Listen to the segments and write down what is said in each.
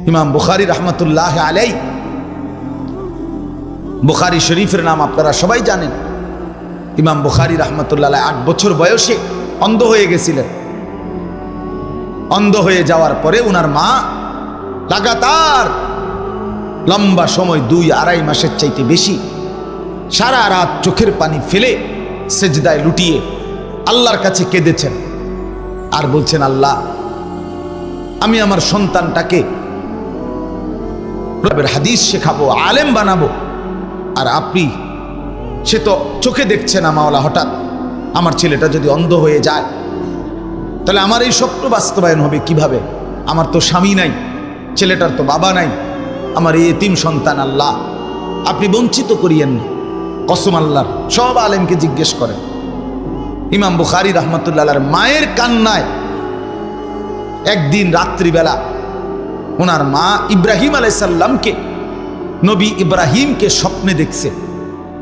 ইমাম বুখারী রহমতুল্লাহ আলাই, বুখারী শরীফের নাম আপনারা সবাই জানেন। ইমাম বুখারী রহমতুল্লাহ আলাই 8 বছর বয়সে অন্ধ হয়ে গেছিলেন। অন্ধ হয়ে যাওয়ার পরে উনার মা লাগাতার লম্বা সময় 2-2.5 মাসের চাইতে বেশি সারা রাত চোখের পানি ফেলে সেজদায় লুটিয়ে আল্লাহর কাছে কেঁদেছেন আর বলছেন, আল্লাহ, আমি আমার সন্তানটাকে রবের হাদিস শেখাবো, আলেম বানাবো, আর আপনি সে তো চোখে দেখছে না মাওলা, হঠাৎ আমার ছেলেটা যদি অন্ধ হয়ে যায় তাহলে আমার এই স্বপ্ন বাস্তবায়ন হবে কিভাবে? আমার তো স্বামী নাই, ছেলেটার তো বাবা নাই, আমার এই এতিম সন্তান, আল্লাহ আপনি বঞ্চিত করিয়েন না। কসম আল্লাহর, সব আলেমকে জিজ্ঞেস করেন। ইমাম বুখারী রহমতুল্লাহর মায়ের কান্নায় একদিন রাত্রিবেলা ওনার মা ইব্রাহিম আলাইহিস সালামকে, নবী ইব্রাহিমকে স্বপ্নে দেখছে।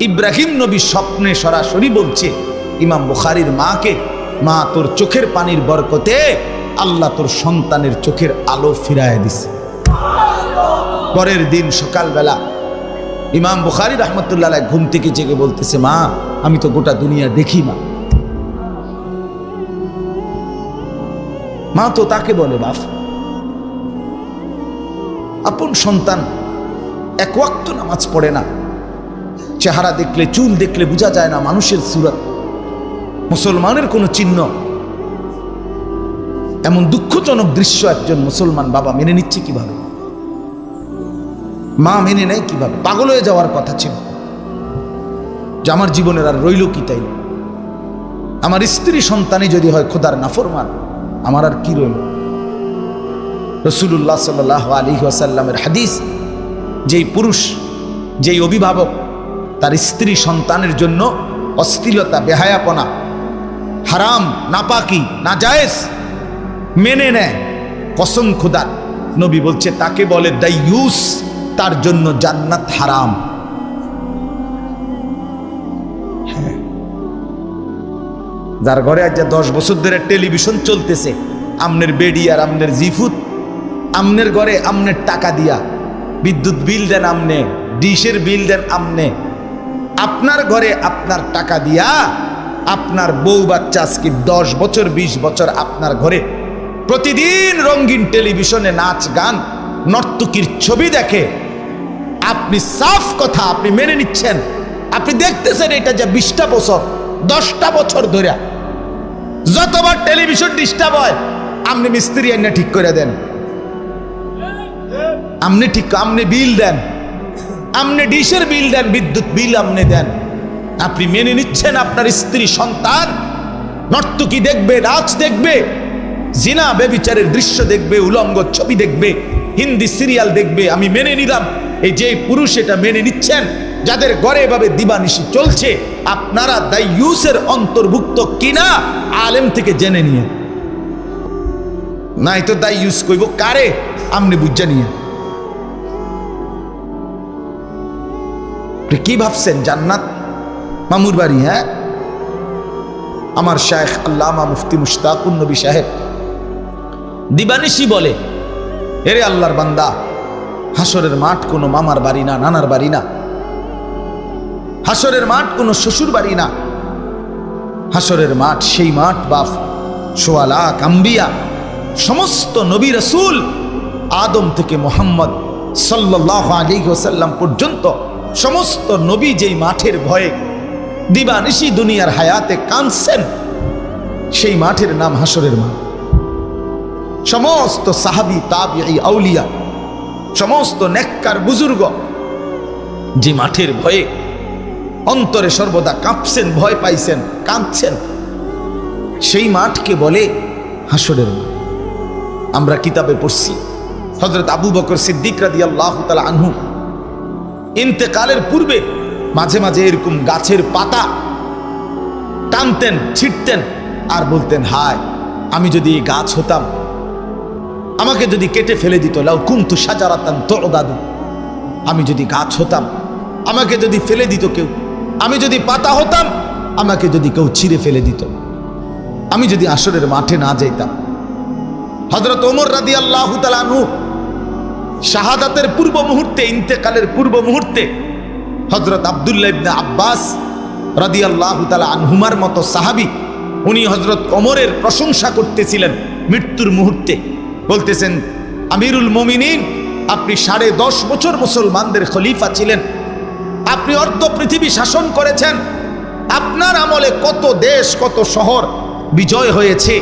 ইব্রাহিম নবী স্বপ্নে সরাসরি বলছে ইমাম বুখারীর মাকে, মা তোর চোখের পানির বরকতে আল্লাহ তোর সন্তানের চোখের আলো ফিরায় দিছে। পরের দিন সকালবেলা ইমাম বুখারী রহমতুল্লাহ আলাইহি ঘুম থেকে জেগে বলতেছে, মা আমি তো গোটা দুনিয়া দেখি না। মা তো তাকে বলে, বাপ, আপন সন্তান এক ওয়াক্ত নামাজ পড়ে না, চেহারা দেখলে, চুল দেখলে বোঝা যায় না মানুষের সুরত, মুসলমানের কোনো চিহ্ন। এমন দুঃখজনক দৃশ্য একজন মুসলমান বাবা মেনে নিচ্ছে কিভাবে? মা মেনে নেয় কিভাবে? পাগল হয়ে যাওয়ার কথা ছিল যে আমার জীবনের আর রইল কি তাই? আমার স্ত্রী সন্তানই যদি হয় খোদার নাফরমান, আমার আর কি রইল? রাসূলুল্লাহ সাল্লাল্লাহু আলাইহি ওয়াসাল্লামের হাদিস, যেই পুরুষ, যেই অভিভাবক তার স্ত্রী সন্তানের জন্য অশ্লীলতা, বেহায়াপনা, হারাম, নাপাকি, নাজায়েজ মেনে নেয়, কসম খোদার, নবী বলছে তাকে বলে দাইয়ুস, তার জন্য জান্নাত হারাম। হ্যাঁ, যার ঘরে আজ 10 বছর ধরে টেলিভিশন চলতেছে, আমনের বেডি আর আমনের জিফুত, আমনের ঘরে আমনের টাকা দিয়া বিদ্যুৎ বিল দেন আমনে, ডিশের বিল দেন আমনে, আপনার ঘরে আপনার টাকা দিয়া আপনার বউ বাচ্চা আজকে 10 বছর 20 বছর আপনার ঘরে প্রতিদিন রঙিন টেলিভিশনে নাচ গান নর্তকীর ছবি দেখে। আপনি সাফ কথা আপনি মেনে নিচ্ছেন, আপনি দেখতেছেন এটা যে 20টা বছর 10টা বছর ধরে যতবার টেলিভিশন ডিস্টার্ব হয় আপনি মিস্ত্রি এনে ঠিক করে দেন, আপনি ঠিক, আপনি বিল দেন, আপনি ডিশের বিল দেন, বিদ্যুৎ বিল আপনি দেন। আপনি মেনে নিচ্ছেন আপনার স্ত্রী সন্তান নর্তকী দেখবে, নাচ দেখবে, জিনা ব্যভিচারের দৃশ্য দেখবে, উলঙ্গ ছবি দেখবে, হিন্দি সিরিয়াল দেখবে। আমি মেনে নিলাম, এই যে পুরুষ এটা মেনে নিচ্ছেন, যাদের ঘরে এভাবে দিবানিশি চলছে, আপনারা দাইয়ুসের অন্তর্ভুক্ত কিনা আলেম থেকে জেনে নিয়ে, নাই তো দাইয়ুস কইব কারে, আপনি বুঝে নিয়ে। কি ভাবছেন জান্নাত মামুর বাড়ি? হ্যাঁ, আমার শায়েখ আল্লামা মুফতি মুশতাকুন নবী সাহেব দিবানিশি বলে, এরে আল্লাহর বান্দা, হাসরের মাঠ কোনো মামার বাড়ি না, নানার বাড়ি না, হাসরের মাঠ কোনো শ্বশুর বাড়ি না, হাসরের মাঠ সেই মাঠ বাপ সোয়া লাখ আম্বিয়া, সমস্ত নবী রাসূল, আদম থেকে মুহাম্মদ সাল্লাল্লাহু আলাইহি ওয়াসাল্লাম পর্যন্ত সমস্ত নবী যেই মাঠের ভয়ে দিবানিশি দুনিয়ার হায়াতে কাঁদছেন, সেই মাঠের নাম হাসরের মাঠ। সমস্ত সাহাবী, তাবিঈ, আউলিয়া, সমস্ত নেককার বুজুর্গ যে মাঠের ভয়ে অন্তরে সর্বদা কাঁপছেন, ভয় পাইছেন, কাঁদছেন, সেই মাঠকে বলে হাসরের মাঠ। আমরা কিতাবে পড়ছি হযরত আবু বকর সিদ্দিক রাদিয়াল্লাহু তাআলা আনহু ইন্তেকালের পূর্বে মাঝে মাঝে এরকম গাছের পাতা টানতেন, ছিটতেন আর বলতেন, হায় আমি যদি এই গাছ হতাম, আমাকে যদি কেটে ফেলে দিত, লাউ কুনতু শাজারাতান তু'দাদু, আমি যদি গাছ হতাম, আমাকে যদি ফেলে দিত কেউ, আমি যদি পাতা হতাম, আমাকে যদি কেউ ছিঁড়ে ফেলে দিত, আমি যদি আসরের মাঠে না যাইতাম। হযরত ওমর রাদিয়াল্লাহু তাআলা আনহু শাহাদাতের পূর্ব মুহূর্তে, ইন্তেকালের পূর্ব মুহূর্তে হযরত আব্দুল্লাহ ইবনে আব্বাস রাদিয়াল্লাহু তাআলা আনহুমার মতো সাহাবী উনি হযরত ওমরের প্রশংসা করতেছিলেন মৃত্যুর মুহূর্তে, বলতেছেন, আমিরুল মুমিনিন, আপনি 10.5 বছর মুসলমানদের খলিফা ছিলেন, আপনি অর্ধ পৃথিবী শাসন করেছেন, আপনার আমলে কত দেশ কত শহর বিজয় হয়েছে,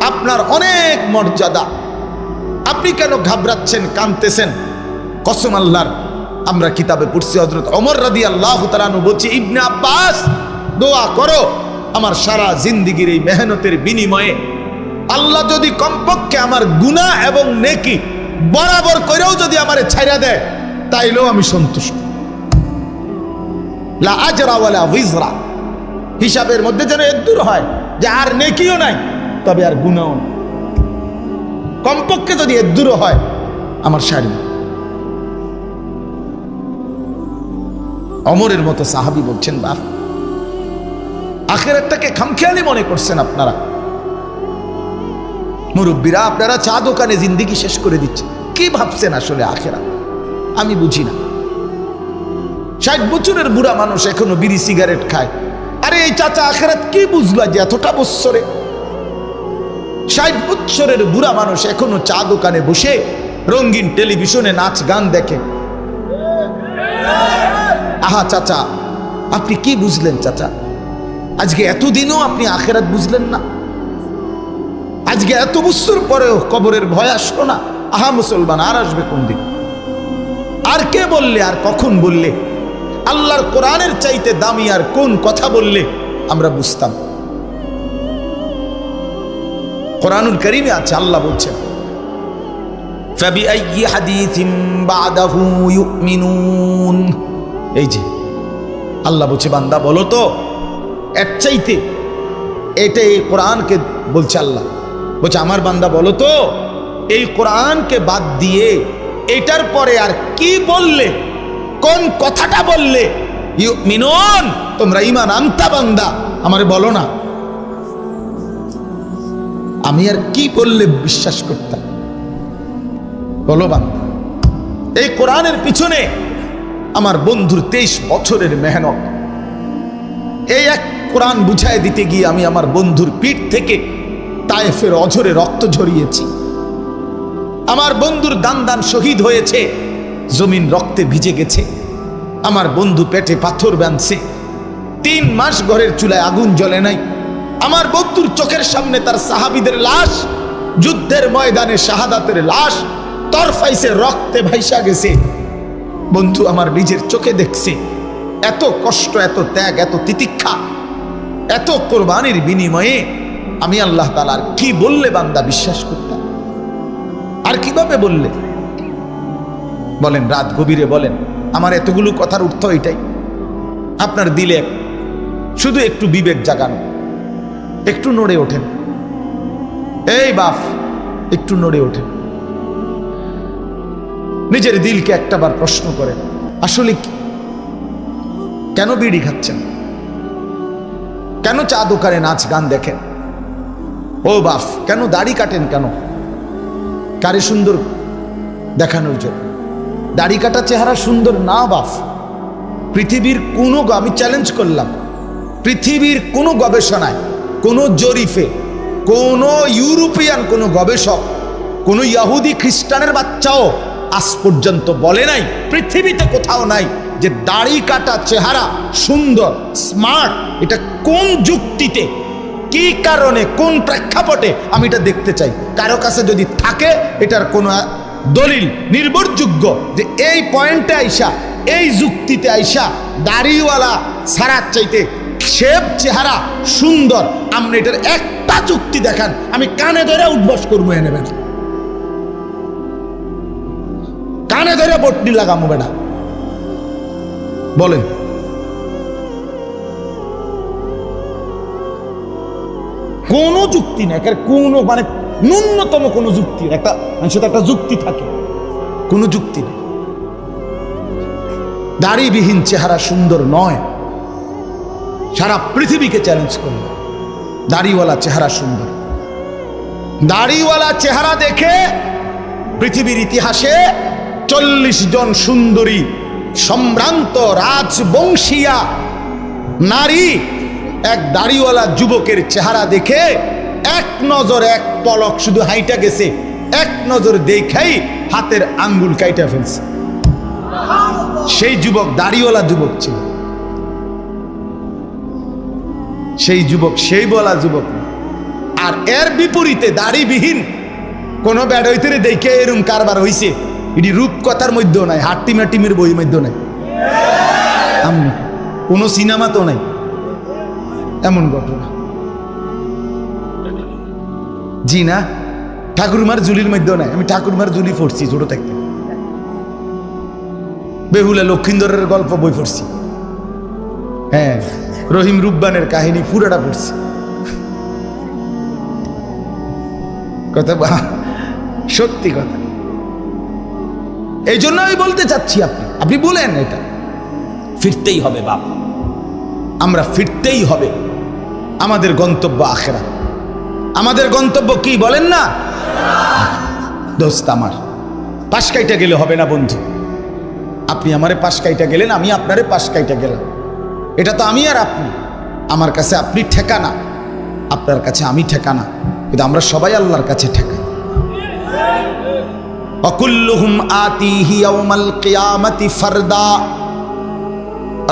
আপনার অনেক মর্যাদা, আপনি কেন ঘাবড়াচ্ছেন, কাঁদতেছেন? কসম আল্লাহর, আমরা কিতাবে পড়ছি হযরত ওমর রাদিয়াল্লাহু তাআলা আনহু বলছে, ইবনে আব্বাস দোয়া করো আমার সারা জিন্দেগীর এই মেহনতের বিনিময়ে আল্লাহ যদি কমপক্ষে আমার গুনাহ এবং নেকি বরাবর করেও যদি আমারে ছাইরা দেয় তাইলেও আমি সন্তুষ্ট। লা আজরা ওয়ালা ভিজরা, হিসাবের মধ্যে যেন দূর হয় যে আর নেকিও নাই তবে আর গুনাহও নাই, কমপক্ষে যদি দূর হয় আমার সারি। ওমরের মতো সাহাবী বলছেন, বাপ আখিরাতটাকে খামখেয়ালি মনে করছেন আপনারা মুরব্বীরা, আপনারা চা দোকানে জিন্দেগি শেষ করে দিচ্ছেন, কি ভাবছেন আসলে আখিরাত? আমি বুঝি না। 60 বছরের বুড়া মানুষ এখনো বিড়ি সিগারেট খায়, আরে এই চাচা আখিরাত কি বুঝলা যে এতটা বছরে? 60 বছরের বুড়া মানুষ এখনো চা দোকানে বসে রঙিন টেলিভিশনে নাচ গান দেখে। আহা চাচা, আপনি কি বুঝলেন চাচা? আজকে এতদিনও আপনি আখিরাত বুঝলেন না? আজকে এত বছর পরেও কবরের ভয় আসলো না? আহা মুসলমান, আর আসবে কোন দিন? আর কে বললে, আর কখন বললে আল্লাহর কোরআনের চাইতে দামি আর কোন কথা বললে আমরা বুঝতাম? কোরআনুল কারীমে আছে, আল্লাহ বলছেন, ফাবিআইয়ি হাদিসিন বাদাহু ইউমিনুন। এই যে আল্লাহ বলছে, বান্দা বলো তো এর চাইতে, এটাই কোরআনকে বলছে আল্লাহ বলছে, আমার বান্দা বলো তো এই কোরআনকে বাদ দিয়ে এটার পরে আর কি বললে, কোন কথাটা বললে ইউমিনুন, তোমরা ঈমান আনতা বান্দা, আমারে বলো না আমি আর কি বললে বিশ্বাস করতাম, বলো বান্দা। এই কোরআনের পিছনে আমার বন্ধুর 23 বছরের মেহনত, এই এক কোরআন বুঝায় দিতে গিয়ে আমি আমার বন্ধুর পিঠ থেকে তায়েফের অঝরে রক্ত ঝরিয়েছি, আমার বন্ধুর দান দান শহীদ হয়েছে, জমিন রক্তে ভিজে গেছে, আমার বন্ধু পেটে পাথর বাঁধছে, 3 মাস ঘরের চুলায় আগুন জ্বলে নাই, আমার বন্ধুর চোখের সামনে তার সাহাবীদের লাশ, যুদ্ধের ময়দানে শাহাদাতের লাশ তরফাইছে, রক্তে ভাইসা গেছে, বন্ধু আমার নিজের চোখে দেখছে। এত কষ্ট, এত ত্যাগ, এত তিতিক্ষা, এত কোরবানির বিনিময়ে আমি আল্লাহ তাআলার কি বললে বান্দা বিশ্বাস করতাম? আর কিভাবে বললে বলেন? রাত গভীরে বলেন। আমার এতগুলো কথার অর্থ এটাই, আপনার দিলে শুধু একটু বিবেক জাগানো, একটু নড়ে ওঠেন, এই বাপ একটু নড়ে ওঠেন, নিজের দিলকে একটাবার প্রশ্ন করেন, আসলে কেন বিড়ি খাচ্ছেন? কেন চা দোকানে নাচ গান দেখেন? ও বাপ, কেন দাড়ি কাটেন? কেন? কারে সুন্দর দেখানোর জন্য? দাড়ি কাটা চেহারা সুন্দর না বাপ। পৃথিবীর কোনো, আমি চ্যালেঞ্জ করলাম, পৃথিবীর কোনো গবেষণায়, কোনো জরিফে, কোনো ইউরোপিয়ান কোনো গবেষক, কোনো ইহুদি খ্রিস্টানের বাচ্চাও আজ পর্যন্ত বলে নাই, পৃথিবীতে কোথাও নাই যে দাড়ি কাটা চেহারা সুন্দর, স্মার্ট। এটা কোন যুক্তিতে, কি কারণে, কোন প্রেক্ষাপটে আমি এটা দেখতে চাই। কারো কাছে যদি থাকে এটার কোনো দলিল নির্ভরযোগ্য যে এই পয়েন্টে আইসা, এই যুক্তিতে আইসা দাড়িওয়ালা সারার চাইতে শেপ চেহারা সুন্দর, আপনি এটার একটা যুক্তি দেখান, আমি কানে ধরে উঠবস করবো, এনে বেটা কানে ধরে বটনি লাগামো বেটা, বলেন। কোনো যুক্তি নেই, কোনো মানে ন্যূনতম কোনো যুক্তি, একটা মানুষের একটা যুক্তি থাকে, কোনো যুক্তি নেই। দাড়িবিহীন চেহারা সুন্দর নয়, সারা পৃথিবীকে চ্যালেঞ্জ করল, দাড়িওয়ালা চেহারা সুন্দর। দাড়িওয়ালা চেহারা দেখে পৃথিবীর ইতিহাসে 40 জন সুন্দরী সম্ভ্রান্ত রাজবংশীয়া নারী এক দাড়িওয়ালা যুবকের চেহারা দেখে এক নজর এক পলক শুধু হাইটা গেছে, এক নজর দেখাই হাতের আঙ্গুল কাইটা ফেলছে। সেই যুবক দাড়িওয়ালা যুবক ছিল, সেই যুবক সেই বলা যুবক না। আর এর বিপরীতে দাড়িবিহীন কোন বেড়াইতে দেখে এরম কারবার হইছে, এটি রূপকথার মধ্যেও নাই, হাট্টিমাটিমের বইয়ের মধ্যেও নাই, কোন সিনেমাতেও নাই এমন ঘটনা। জি না, ঠাকুরমার জুলির মধ্যেও নাই। আমি ঠাকুরমার জুলি পড়ছি ছোট থাকতে, বেহুলা লক্ষিন্দরের গল্প বই পড়ছি, হ্যাঁ রহিম রুব্বানের কাহিনী পুরাটা পড়ছি। কথা সত্যি কথা। এই জন্য আমি বলতে চাচ্ছি, আপনি বলেন এটা ফিরতেই হবে বাপ, আমরা ফিরতেই হবে। আমাদের গন্তব্য আখিরাত। আমাদের গন্তব্য কি বলেন না দোস্ত? আমার পাশ কাইটা গেলে হবে না বন্ধু। আপনি আমারে পাশ কাইটা গেলেন, আমি আপনারে পাশ কাইটা গেলাম, এটা তো আমি আর আপনি। আমার কাছে আপনি ঠেকানা, আপনার কাছে আমি ঠেকানা, কিন্তু আমরা সবাই আল্লাহর কাছে ঠেকা। ওয়াকুল্লুহুম আতিহি ইয়াউমাল কিয়ামাতি ফারদা।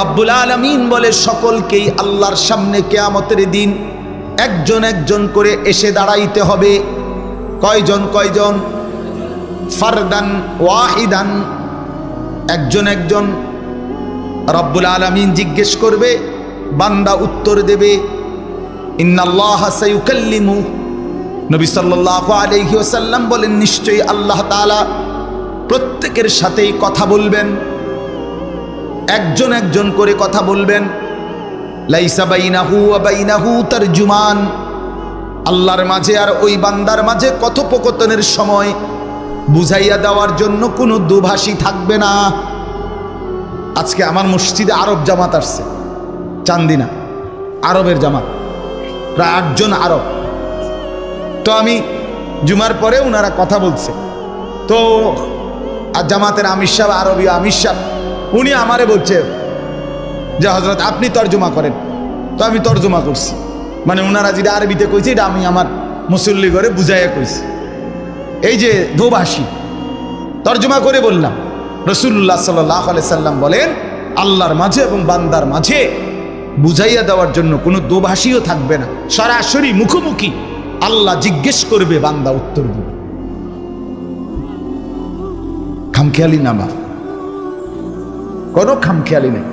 রব্বুল আলামিন বলে সকলকেই আল্লাহর সামনে কিয়ামতের দিন একজন একজন করে এসে দাঁড়াইতে হবে। কয়জন কয়জন? ফারদান ওয়াহিদান, একজন একজন। রব্বুল আলামিন জিজ্ঞেস করবে, বান্দা উত্তর দেবে ইন্নাল্লাহা সায়ুকাল্লিমু। নবী সাল্লাল্লাহু আলাইহি ওয়াসাল্লাম বলেন, নিশ্চয়ই আল্লাহ তাআলা প্রত্যেকের সাথেই কথা বলবেন, একজন একজন করে কথা বলবেন। লাইসা বাইনাহু ওয়া বাইনাহু তারজুমান, আল্লাহর মাঝে আর ওই বান্দার মাঝে কথোপকথনের সময় বুঝাইয়া দেওয়ার জন্য কোনো দুভাষী থাকবে না। আজকে আমার মসজিদে আরব জামাত আসছে, চান্দিনা আরবের জামাত, প্রায় 8 জন আরব। তো আমি জুমার পরে ওনারা কথা বলছে, তো জামাতের আমির সাহেব, আরবি আমির সাহেব, উনি আমারে বলছে যে হযরত আপনি তর্জমা করেন। তো আমি তর্জমা করছি, মানে ওনারা যেটা আরবিতে কইছে এটা আমি আমার মুসল্লি করে বুঝাইয়া কইছি। এই যে দোভাষী তর্জমা করে বললাম, রাসূলুল্লাহ সাল্লাল্লাহু আলাইহি সাল্লাম বলেন আল্লাহর মাঝে এবং বান্দার মাঝে বুঝাইয়া দেওয়ার জন্য কোনো দোভাষীও থাকবে না, সরাসরি মুখোমুখি আল্লাহ জিজ্ঞেস করবে, বান্দা উত্তর দিবে। খামখেয়ালি না, কোনো খামখেয়ালি নেই।